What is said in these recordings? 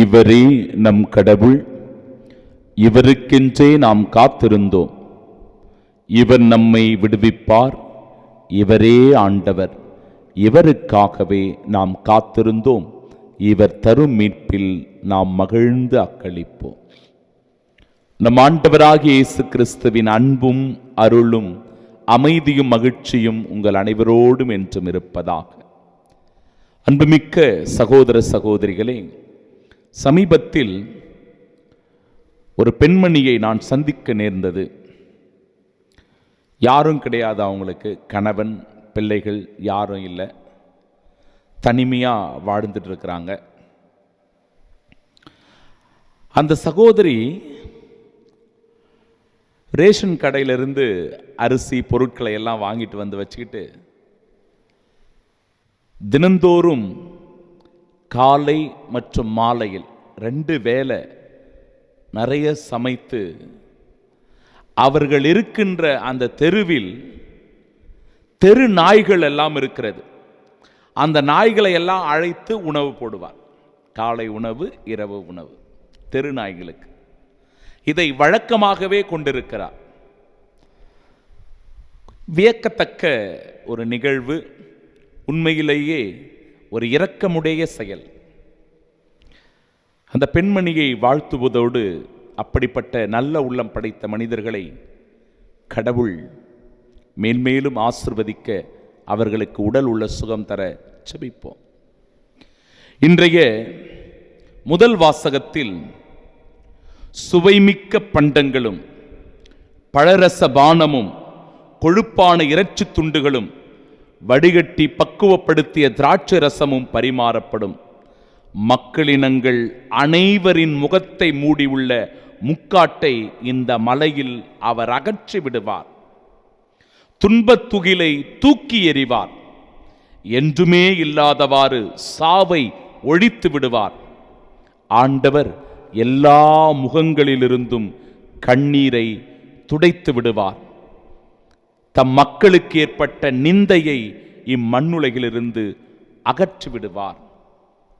இவரே நம் கடவுள், இவருக்கென்றே நாம் காத்திருந்தோம். இவர் நம்மை விடுவிப்பார், இவரே ஆண்டவர், இவருக்காகவே நாம் காத்திருந்தோம். இவர் தரும் மீட்பில் நாம் மகிழ்ந்து அக்களிப்போம். நம் ஆண்டவராகிய இயேசு கிறிஸ்துவின் அன்பும் அருளும் அமைதியும் மகிழ்ச்சியும் உங்கள் அனைவரோடும் என்றும் இருப்பதாக. அன்புமிக்க சகோதர சகோதரிகளே, சமீபத்தில் ஒரு பெண்மணியை நான் சந்திக்க நேர்ந்தது. யாரும் கிடையாது அவங்களுக்கு, கணவன் பிள்ளைகள் யாரும் இல்லை, தனிமையாக வாழ்ந்துட்டு இருக்கிறாங்க. அந்த சகோதரி ரேஷன் கடையிலிருந்து அரிசி பொருட்களை எல்லாம் வாங்கிட்டு வந்து வச்சுக்கிட்டு தினந்தோறும் காலை மற்றும் மாலையில் 2 வேளை நிறைய சமைத்து அவர்கள் இருக்கின்ற அந்த தெருவில் தெரு நாய்கள் எல்லாம் இருக்கிறது, அந்த நாய்களை எல்லாம் அழைத்து உணவு போடுவார். காலை உணவு, இரவு உணவு தெரு நாய்களுக்கு. இதை வழக்கமாகவே கொண்டிருக்கிறார். வியக்கத்தக்க ஒரு நிகழ்வு, உண்மையிலேயே ஒரு இரக்கமுடைய செயல். அந்த பெண்மணியை வாழ்த்துவதோடு அப்படிப்பட்ட நல்ல உள்ளம் படைத்த மனிதர்களை கடவுள் மேன்மேலும் ஆசிர்வதிக்க, அவர்களுக்கு உடல் உள்ள சுகம் தர செபிப்போம். இன்றைய முதல் வாசகத்தில் சுவைமிக்க பண்டங்களும் பழரச பானமும் கொழுப்பான இறைச்சி துண்டுகளும் வடிகட்டி பக்குவப்படுத்திய திராட்சை ரசமும் பரிமாறப்படும். மக்களினங்கள் அனைவரின் முகத்தை மூடியுள்ள முக்காட்டை இந்த மலையில் அவர் அகற்றி விடுவார். துன்பத் துகிலை தூக்கி எறிவார். என்றுமே இல்லாதவாறு சாவை ஒழித்து விடுவார். ஆண்டவர் எல்லா முகங்களிலிருந்தும் கண்ணீரை துடைத்து விடுவார். தம் மக்களுக்கு ஏற்பட்ட நிந்தையை இம்மண்ணுலகிலிருந்து அகற்றி விடுவார்.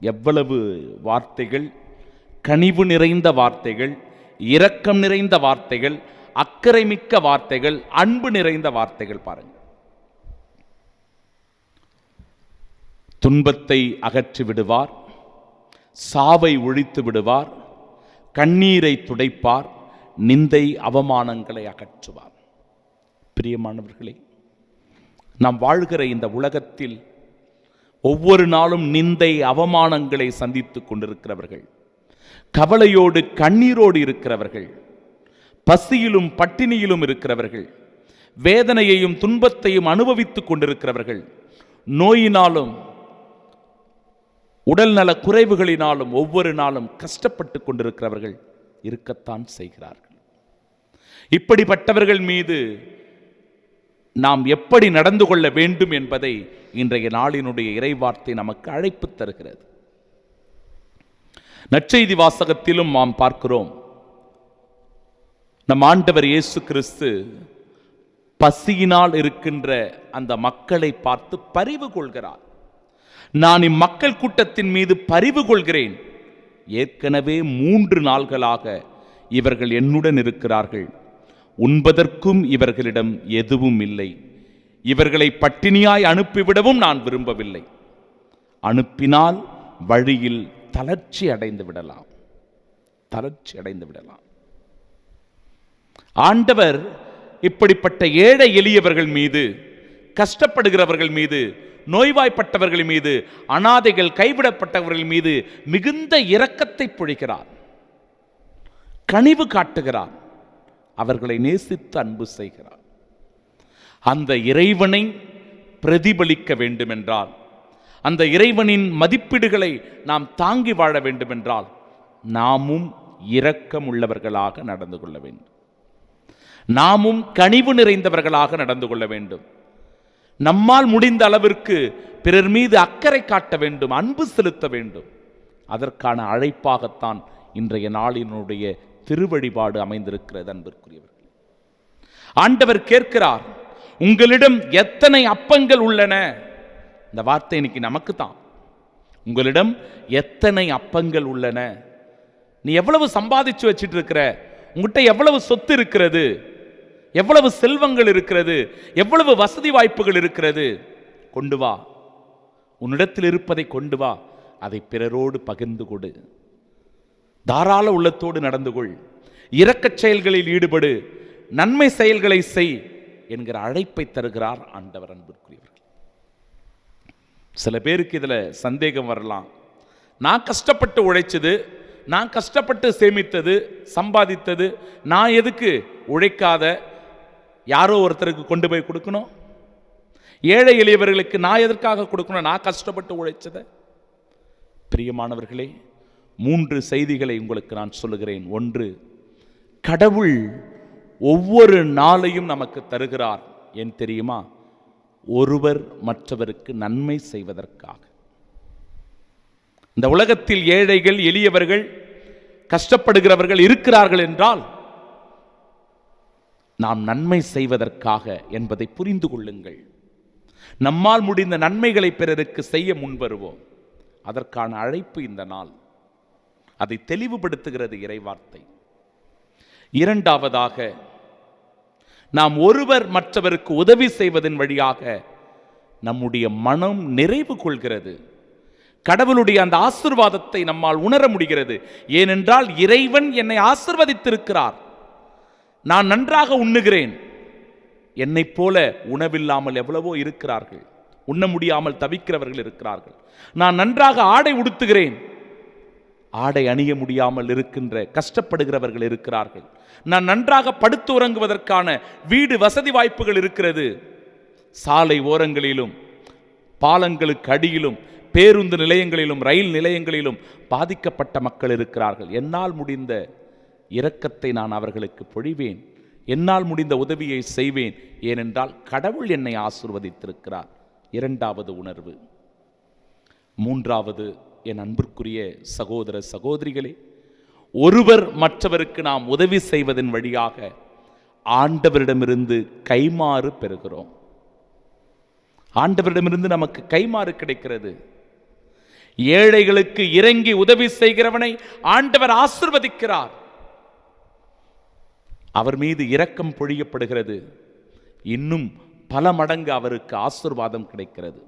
எவ்வளவு வார்த்தைகள்! கனிவு நிறைந்த வார்த்தைகள், இரக்கம் நிறைந்த வார்த்தைகள், அக்கறை மிக்க வார்த்தைகள், அன்பு நிறைந்த வார்த்தைகள். பாருங்கள், துன்பத்தை அகற்றி விடுவார், சாவை ஒழித்து விடுவார், கண்ணீரை துடைப்பார், நிந்தை அவமானங்களை அகற்றுவார். பிரியமானவர்களே, நாம் வாழ்கிற இந்த உலகத்தில் ஒவ்வொரு நாளும் நிந்தை அவமானங்களை சந்தித்துக் கொண்டிருக்கிறவர்கள், கவலையோடு கண்ணீரோடு இருக்கிறவர்கள், பசியிலும் பட்டினியிலும் இருக்கிறவர்கள், வேதனையையும் துன்பத்தையும் அனுபவித்துக் கொண்டிருக்கிறவர்கள், நோயினாலும் உடல் நல குறைவுகளினாலும் ஒவ்வொரு நாளும் கஷ்டப்பட்டு கொண்டிருக்கிறவர்கள் இருக்கத்தான் செய்கிறார்கள். இப்படிப்பட்டவர்கள் மீது நாம் எப்படி நடந்து கொள்ள வேண்டும் என்பதை இன்றைய நாளினுடைய இறைவார்த்தை நமக்கு அழைப்பு தருகிறது. நற்செய்தி வாசகத்திலும் நாம் பார்க்கிறோம், நம் ஆண்டவர் இயேசு கிறிஸ்து பசியினால் இருக்கின்ற அந்த மக்களை பார்த்து பரிவு கொள்கிறார். நான் இம்மக்கள் கூட்டத்தின் மீது பரிவு கொள்கிறேன். ஏற்கனவே 3 நாள்களாக இவர்கள் என்னுடன் இருக்கிறார்கள். உண்பதற்கும் இவர்களிடம் எதுவும் இல்லை. இவர்களை பட்டினியாய் அனுப்பிவிடவும் நான் விரும்பவில்லை. அனுப்பினால் வழியில் தளர்ச்சி அடைந்து விடலாம். ஆண்டவர் இப்படிப்பட்ட ஏழை எளியவர்கள் மீது, கஷ்டப்படுகிறவர்கள் மீது, நோய்வாய்ப்பட்டவர்கள் மீது, அனாதைகள் கைவிடப்பட்டவர்கள் மீது மிகுந்த இரக்கத்தை பொழிகிறார், கனிவு காட்டுகிறார், அவர்களை நேசித்து அன்பு செய்கிறார். அந்த இறைவனை பிரதிபலிக்க வேண்டுமென்றால், அந்த இறைவனின் மதிப்பீடுகளை நாம் தாங்கி வாழ வேண்டுமென்றால், நாமும் இரக்கம் உள்ளவர்களாக நடந்து கொள்ள வேண்டும். நாமும் கனிவு நிறைந்தவர்களாக நடந்து கொள்ள வேண்டும். நம்மால் முடிந்த அளவிற்கு பிறர் மீது அக்கறை காட்ட வேண்டும், அன்பு செலுத்த வேண்டும். அதற்கான அழைப்பாகத்தான் இன்றைய நாளினுடைய திருவழிபாடு அமைந்திருக்கிறது. அன்பிற்குரியவர்கள், ஆண்டவர் கேட்கிறார், உங்களிடம் எத்தனை அப்பங்கள் உள்ளன? இந்த வார்த்தை இன்னைக்கு நமக்கு தான். உங்களிடம் எத்தனை அப்பங்கள் உள்ளன? நீ எவ்வளவு சம்பாதிச்சு வச்சிட்டு இருக்கிற, உங்ககிட்ட எவ்வளவு சொத்து இருக்கிறது, எவ்வளவு செல்வங்கள் இருக்கிறது, எவ்வளவு வசதி வாய்ப்புகள் இருக்கிறது, கொண்டு வா. உன்னிடத்தில் இருப்பதை கொண்டு வா. அதை பிறரோடு பகிர்ந்து கொடு. தாராள உள்ளத்தோடு நடந்து கொள். இரக்கச் செயல்களில் ஈடுபடு. நன்மை செயல்களை செய் என்கிற அழைப்பை தருகிறார் ஆண்டவர். அன்பிற்குரியவர்கள், சில பேருக்கு இதுல சந்தேகம் வரலாம். நான் கஷ்டப்பட்டு உழைச்சது, நான் கஷ்டப்பட்டு சேமித்தது, சம்பாதித்தது, நான் எதுக்கு உழைக்காத யாரோ ஒருத்தருக்கு கொண்டு போய் கொடுக்கணும்? ஏழை எளியவர்களுக்கு நான் எதற்காக கொடுக்கணும்? நான் கஷ்டப்பட்டு உழைச்சத. பிரியமானவர்களே, 3 செய்திகளை உங்களுக்கு நான் சொல்லுகிறேன். 1, கடவுள் ஒவ்வொரு நாளையும் நமக்கு தருகிறார். ஏன் தெரியுமா? ஒருவர் மற்றவருக்கு நன்மை செய்வதற்காக. இந்த உலகத்தில் ஏழைகள், எளியவர்கள், கஷ்டப்படுகிறவர்கள் இருக்கிறார்கள் என்றால் நாம் நன்மை செய்வதற்காக என்பதை புரிந்து கொள்ளுங்கள். நம்மால் முடிந்த நன்மைகளை பிறருக்கு செய்ய முன்வருவோம். அதற்கான அழைப்பு இந்த நாள். அதை தெளிவுபடுத்துகிறது இறைவார்த்தை. 2வதாக, நாம் ஒருவர் மற்றவருக்கு உதவி செய்வதன் வழியாக நம்முடைய மனம் நிறைவு கொள்கிறது. கடவுளுடைய அந்த ஆசீர்வாதத்தை நம்மால் உணர முடிகிறது. ஏனென்றால் இறைவன் என்னை ஆசீர்வதித்திருக்கிறார். நான் நன்றாக உண்ணுகிறேன். என்னைப் போல உணவில்லாமல் எவ்வளவோ இருக்கிறார்கள், உண்ண முடியாமல் தவிக்கிறவர்கள் இருக்கிறார்கள். நான் நன்றாக ஆடை உடுத்துகிறேன், ஆடை அணிய முடியாமல் இருக்கின்ற கஷ்டப்படுகிறவர்கள் இருக்கிறார்கள். நான் நன்றாக படுத்து உறங்குவதற்கான வீடு வசதி வாய்ப்புகள் இருக்கிறது. சாலை ஓரங்களிலும், பாலங்களுக்கு அடியிலும், பேருந்து நிலையங்களிலும், ரயில் நிலையங்களிலும் பாதிக்கப்பட்ட மக்கள் இருக்கிறார்கள். என்னால் முடிந்த இரக்கத்தை நான் அவர்களுக்கு பொழிவேன். என்னால் முடிந்த உதவியை செய்வேன். ஏனென்றால் கடவுள் என்னை ஆசீர்வதித்திருக்கிறார். 2வது உணர்வு. 3வது, என் அன்பிற்குரிய சகோதர சகோதரிகளே, ஒருவர் மற்றவருக்கு நாம் உதவி செய்வதன் வழியாக ஆண்டவரிடமிருந்து கைமாறு பெறுகிறோம். ஆண்டவரிடமிருந்து நமக்கு கைமாறு கிடைக்கிறது. ஏழைகளுக்கு இறங்கி உதவி செய்கிறவனை ஆண்டவர் ஆசீர்வதிக்கிறார். அவர் மீது இரக்கம் பொழியப்படுகிறது. இன்னும் பல மடங்கு அவருக்கு ஆசீர்வாதம் கிடைக்கிறது.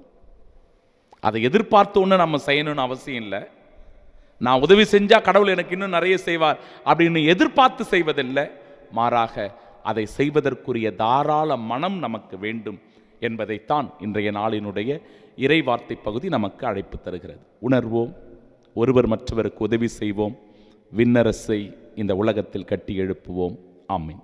அதை எதிர்பார்த்து ஒன்று நம்ம செய்யணும்னு அவசியம் இல்லை. நான் உதவி செஞ்சா கடவுள் எனக்கு இன்னும் நிறைய செய்வார் அப்படின்னு எதிர்பார்த்து செய்வதில்லை. மாறாக அதை செய்வதற்குரிய தாராள மனம் நமக்கு வேண்டும் என்பதைத்தான் இன்றைய நாளினுடைய இறைவார்த்தை பகுதி நமக்கு அழைப்பு தருகிறது. உணர்வோம், ஒருவர் மற்றவருக்கு உதவி செய்வோம், விண்ணரசை இந்த உலகத்தில் கட்டி எழுப்புவோம். ஆமென்.